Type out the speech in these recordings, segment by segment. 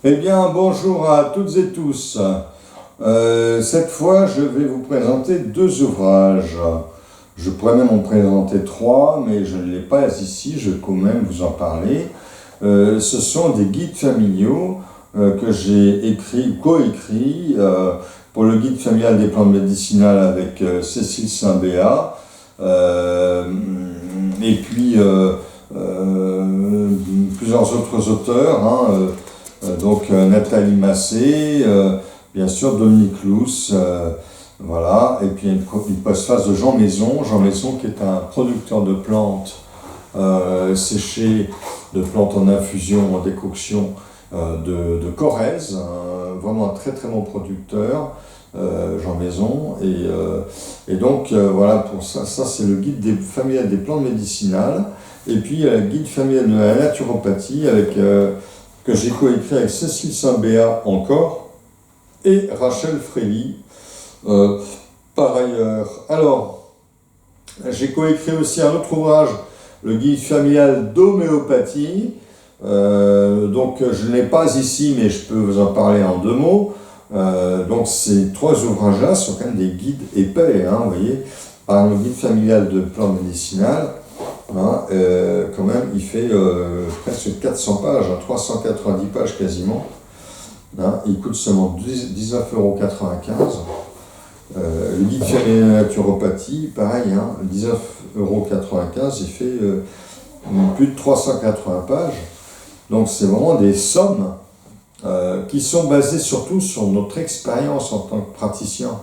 Eh bien, bonjour à toutes et tous. Cette fois, je vais vous présenter deux ouvrages. Je pourrais même en présenter trois, mais je ne l'ai pas ici, je vais quand même vous en parler. Ce sont des guides familiaux que j'ai coécrits pour le guide familial des plantes médicinales avec Cécile Saint-Béat. Et puis plusieurs autres auteurs, donc Nathalie Massé, bien sûr Dominique Lous, voilà, et puis une postface de Jean Maison qui est un producteur de plantes séchées, de plantes en infusion, en décoction de Corrèze, vraiment un très très bon producteur, Jean Maison, et donc voilà, pour ça c'est le guide familial des plantes médicinales, et puis le guide familial de la naturopathie que j'ai coécrit avec Cécile Saint-Béat encore, et Rachel Frély, par ailleurs. Alors, j'ai coécrit aussi un autre ouvrage, le guide familial d'homéopathie. Donc, je ne l'ai pas ici, mais je peux vous en parler en deux mots. Donc, ces trois ouvrages-là sont quand même des guides épais, vous voyez. Par exemple, le guide familial de plantes médicinales, quand même, il fait presque 400 pages, 390 pages quasiment. Il coûte seulement 19,95 €. Le guide familial de la naturopathie, pareil, 19,95 €, il fait plus de 380 pages. Donc c'est vraiment des sommes qui sont basées surtout sur notre expérience en tant que praticien.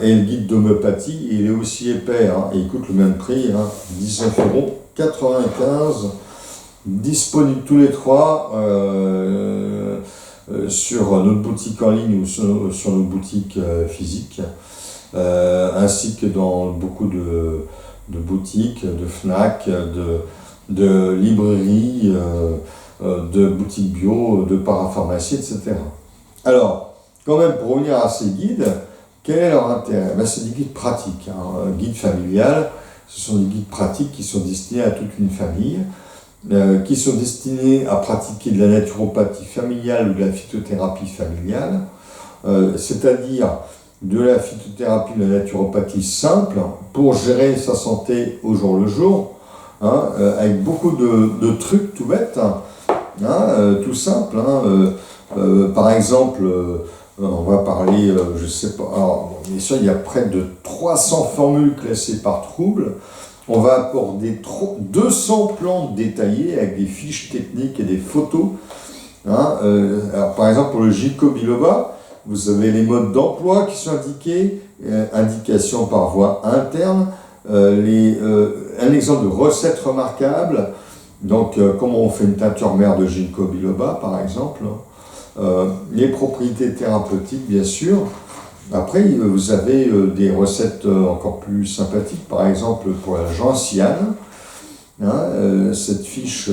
Et le guide d'homéopathie, il est aussi épais, et il coûte le même prix, 19,95 €, disponible tous les trois sur notre boutique en ligne ou sur nos boutiques physiques, ainsi que dans beaucoup de boutiques, de FNAC, de librairies, de boutiques bio, de parapharmacies, etc. Alors, quand même, pour revenir à ces guides, quel est leur intérêt? C'est des guides pratiques. Un guide familial, ce sont des guides pratiques qui sont destinés à toute une famille, qui sont destinés à pratiquer de la naturopathie familiale ou de la phytothérapie familiale, c'est-à-dire de la phytothérapie, de la naturopathie simple, pour gérer sa santé au jour le jour, avec beaucoup de trucs tout bêtes, tout simple. Par exemple, on va parler, je sais pas, alors, bien sûr, il y a près de 300 formules classées par trouble. On va aborder 200 plantes détaillées avec des fiches techniques et des photos. Alors, par exemple, pour le ginkgo biloba, vous avez les modes d'emploi qui sont indiqués, indications par voie interne, un exemple de recette remarquable, donc comment on fait une teinture mère de ginkgo biloba, par exemple, les propriétés thérapeutiques, bien sûr. Après, vous avez des recettes encore plus sympathiques, par exemple pour la gentiane, cette fiche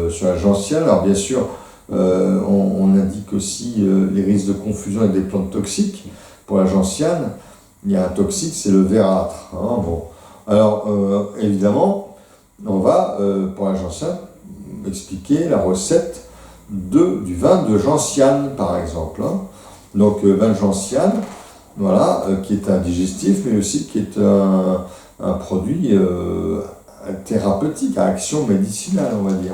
sur la gentiane. Alors bien sûr, on indique aussi les risques de confusion avec des plantes toxiques. Pour la gentiane, il y a un toxique, c'est le vérâtre. Bon. Alors évidemment, on va, pour la gentiane, expliquer la recette du vin de gentiane, par exemple. Donc, vin de gentiane, voilà, qui est un digestif, mais aussi qui est un produit thérapeutique, à action médicinale, on va dire.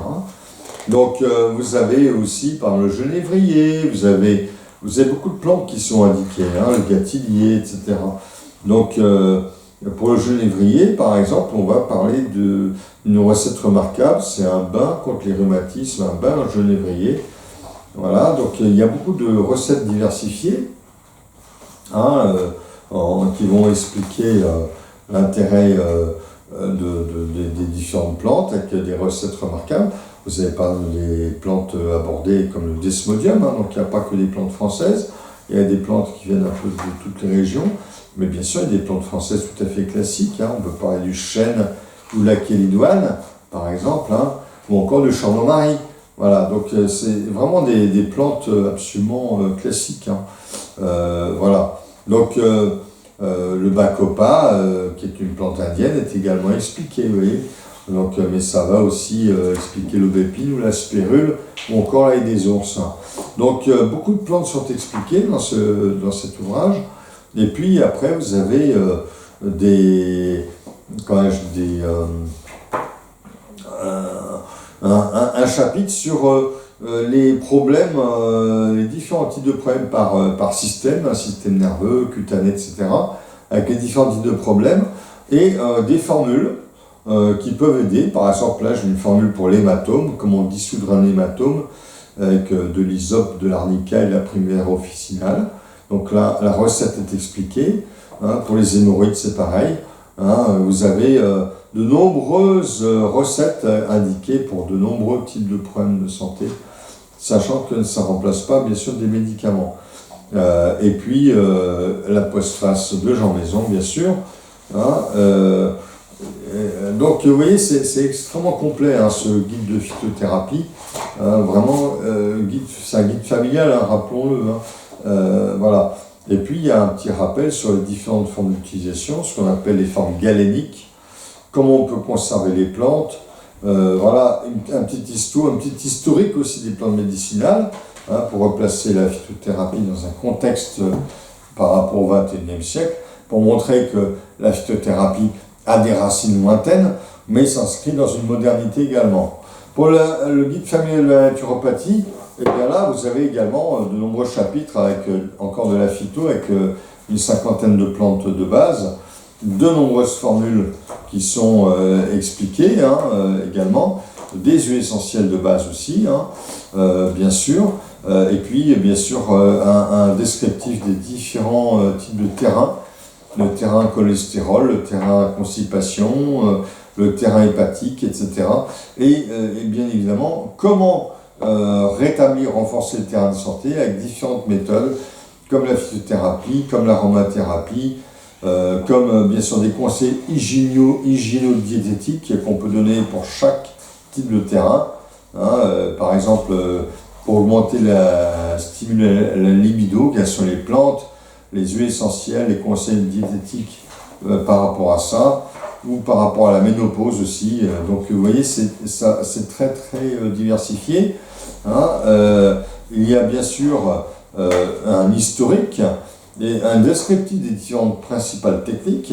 Donc, vous avez aussi, par le genévrier, vous avez beaucoup de plantes qui sont indiquées, le gâtillier, etc. Donc, pour le genévrier, par exemple, on va parler d'une recette remarquable, c'est un bain contre les rhumatismes, un bain au genévrier. Voilà, donc il y a beaucoup de recettes diversifiées, qui vont expliquer l'intérêt des différentes plantes avec des recettes remarquables. Vous avez pas des plantes abordées comme le desmodium, donc il n'y a pas que des plantes françaises, il y a des plantes qui viennent un peu de toutes les régions, mais bien sûr il y a des plantes françaises tout à fait classiques, on peut parler du chêne ou de la kélidoine, par exemple, ou encore du chardon-marie. Voilà, donc c'est vraiment des plantes absolument classiques. Voilà. Donc, Le bacopa, qui est une plante indienne, est également expliqué, vous voyez. Donc, mais ça va aussi expliquer l'aubépine ou la spirule, ou encore l'ail des ours. Donc, beaucoup de plantes sont expliquées dans cet ouvrage. Et puis, après, vous avez un chapitre sur les problèmes, les différents types de problèmes par système, un système nerveux, cutané, etc., avec les différents types de problèmes, et des formules qui peuvent aider. Par exemple, là, j'ai une formule pour l'hématome, comment dissoudre un hématome avec de l'hysope, de l'arnica et de la primaire officinale. Donc là, la recette est expliquée. Pour les hémorroïdes, c'est pareil. Vous avez de nombreuses recettes indiquées pour de nombreux types de problèmes de santé, sachant que ça ne remplace pas, bien sûr, des médicaments. Et puis, la postface de Jean Maison, bien sûr. Donc, vous voyez, c'est extrêmement complet, ce guide de phytothérapie. Vraiment, c'est un guide familial, rappelons-le. Voilà. Et puis, il y a un petit rappel sur les différentes formes d'utilisation, ce qu'on appelle les formes galéniques, comment on peut conserver les plantes. Voilà, un petit historique aussi des plantes médicinales, pour replacer la phytothérapie dans un contexte par rapport au XXIe siècle, pour montrer que la phytothérapie a des racines lointaines, mais s'inscrit dans une modernité également. Pour le guide familial de la naturopathie, et bien là, vous avez également de nombreux chapitres avec encore de la phyto, avec une cinquantaine de plantes de base, de nombreuses formules qui sont expliquées également, des huiles essentielles de base aussi, bien sûr, et puis bien sûr un descriptif des différents types de terrains, le terrain cholestérol, le terrain constipation, le terrain hépatique, etc. Et bien évidemment, comment rétablir, renforcer le terrain de santé avec différentes méthodes, comme la phytothérapie, comme l'aromathérapie, comme bien sûr des conseils hygiéno-diététiques qu'on peut donner pour chaque type de terrain. Par exemple, pour augmenter stimuler la libido, quelles sont les plantes, les huiles essentielles, les conseils diététiques par rapport à ça, ou par rapport à la ménopause aussi. Donc vous voyez, c'est très très diversifié. Il y a bien sûr un historique et un descriptif des différentes principales techniques.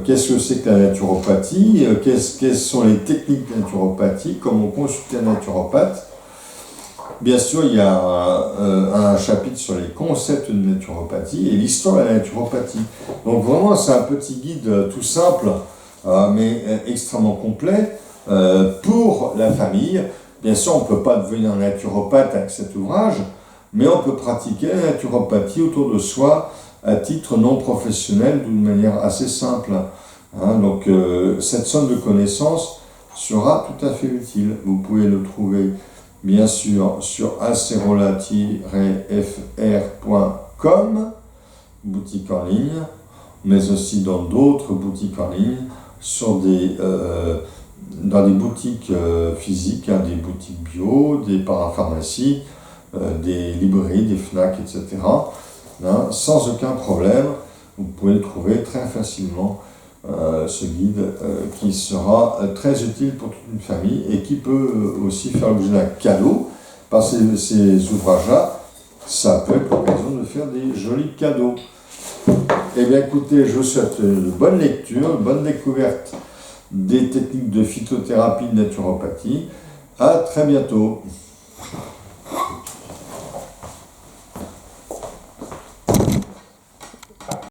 Qu'est-ce que c'est que la naturopathie, quelles sont les techniques de naturopathie, comment consulter un naturopathe. Bien sûr, il y a un chapitre sur les concepts de naturopathie et l'histoire de la naturopathie. Donc vraiment, c'est un petit guide tout simple, mais extrêmement complet pour la famille. Bien sûr, on ne peut pas devenir naturopathe avec cet ouvrage, mais on peut pratiquer la naturopathie autour de soi à titre non professionnel d'une manière assez simple. Donc cette somme de connaissances sera tout à fait utile. Vous pouvez le trouver bien sûr sur acerola-fr.com, boutique en ligne, mais aussi dans d'autres boutiques en ligne, dans des boutiques physiques, des boutiques bio, des parapharmacies, des librairies, des FNAC, etc. Sans aucun problème, vous pouvez le trouver très facilement, ce guide qui sera très utile pour toute une famille et qui peut aussi faire l'objet d'un cadeau. Par ces ouvrages-là, ça peut être l'occasion de faire des jolis cadeaux. Eh bien écoutez, je vous souhaite une bonne lecture, une bonne découverte des techniques de phytothérapie, de naturopathie. À très bientôt.